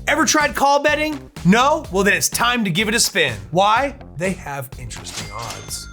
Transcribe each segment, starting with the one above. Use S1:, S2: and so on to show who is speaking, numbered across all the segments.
S1: Ever tried call betting? No? Well, then it's time to give it a spin. Why? They have interesting odds.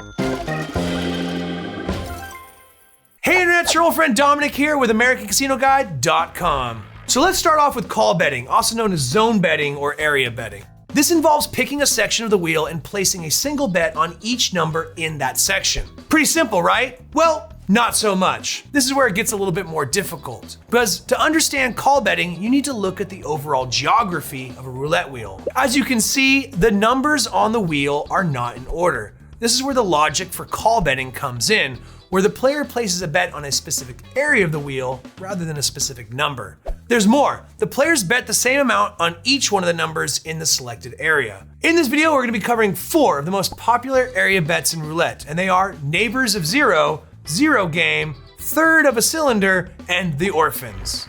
S1: Hey Internet, it's your old friend Dominic here with AmericanCasinoGuide.com. So let's start off with call betting, also known as zone betting or area betting. This involves picking a section of the wheel and placing a single bet on each number in that section. Pretty simple, right? Well, not so much. This is where it gets a little bit more difficult. Because to understand call betting, you need to look at the overall geography of a roulette wheel. As you can see, the numbers on the wheel are not in order. This is where the logic for call betting comes in, where the player places a bet on a specific area of the wheel rather than a specific number. There's more. The players bet the same amount on each one of the numbers in the selected area. In this video, we're gonna be covering 4 of the most popular area bets in roulette, and they are Neighbours of Zero, Zero Game, Third of a Cylinder, and the Orphans.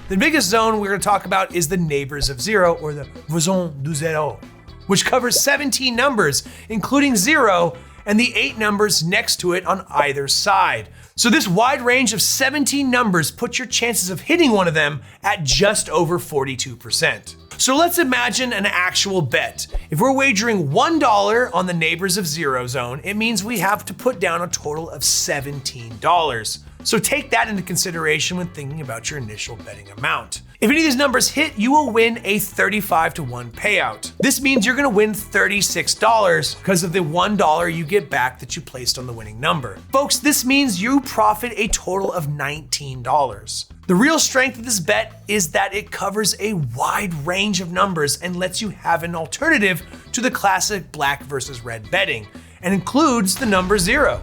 S1: The biggest zone we're gonna talk about is the Neighbours of Zero, or the Voisins du Zero, which covers 17 numbers, including 0, and the 8 numbers next to it on either side. So this wide range of 17 numbers puts your chances of hitting one of them at just over 42%. So let's imagine an actual bet. If we're wagering $1 on the Neighbours of Zero zone, it means we have to put down a total of $17. So take that into consideration when thinking about your initial betting amount. If any of these numbers hit, you will win a 35-to-1 payout. This means you're gonna win $36 because of the $1 you get back that you placed on the winning number. Folks, this means you profit a total of $19. The real strength of this bet is that it covers a wide range of numbers and lets you have an alternative to the classic black versus red betting, and includes the number 0.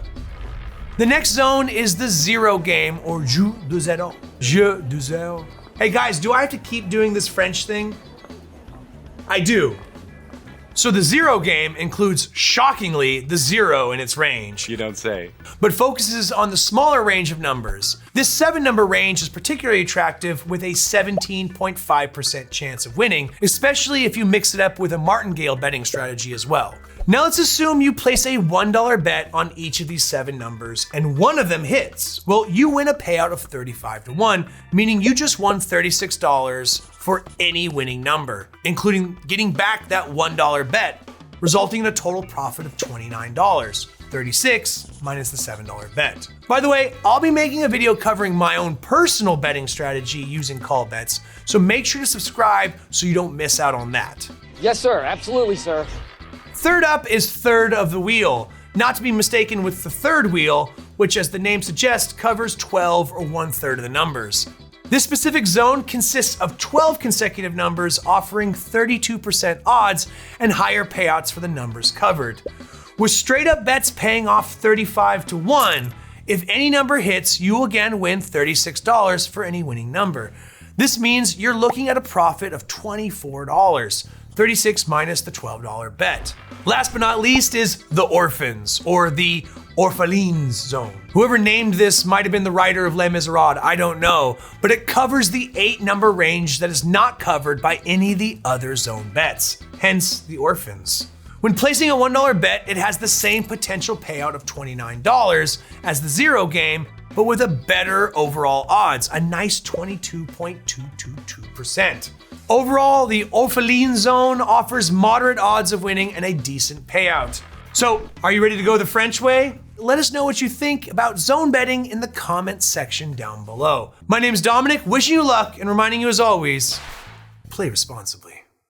S1: The next zone is the Zero Game, or Jeu de Zero. Jeu de Zero. Hey guys, do I have to keep doing this French thing? I do. So the Zero Game includes, shockingly, the 0 in its range.
S2: You don't say.
S1: But focuses on the smaller range of numbers. This 7-number range is particularly attractive with a 17.5% chance of winning, especially if you mix it up with a martingale betting strategy as well. Now let's assume you place a $1 bet on each of these 7 numbers and one of them hits. Well, you win a payout of 35-to-1, meaning you just won $36 for any winning number, including getting back that $1 bet, resulting in a total profit of $29. 36 minus the $7 bet. By the way, I'll be making a video covering my own personal betting strategy using call bets, so make sure to subscribe so you don't miss out on that.
S3: Yes, sir. Absolutely, sir.
S1: Third up is third of the wheel, not to be mistaken with the third wheel, which as the name suggests, covers 12 or 1/3 of the numbers. This specific zone consists of 12 consecutive numbers offering 32% odds and higher payouts for the numbers covered. With straight up bets paying off 35-to-1, if any number hits, you will again win $36 for any winning number. This means you're looking at a profit of $24. 36 minus the $12 bet. Last but not least is the Orphans, or the Orphelins zone. Whoever named this might have been the writer of Les Miserables, I don't know, but it covers the 8-number range that is not covered by any of the other zone bets, hence the Orphans. When placing a $1 bet, it has the same potential payout of $29 as the Zero Game, but with a better overall odds, a nice 22.222%. Overall, the Orphelin zone offers moderate odds of winning and a decent payout. So, are you ready to go the French way? Let us know what you think about zone betting in the comments section down below. My name's Dominic, wishing you luck and reminding you as always, play responsibly.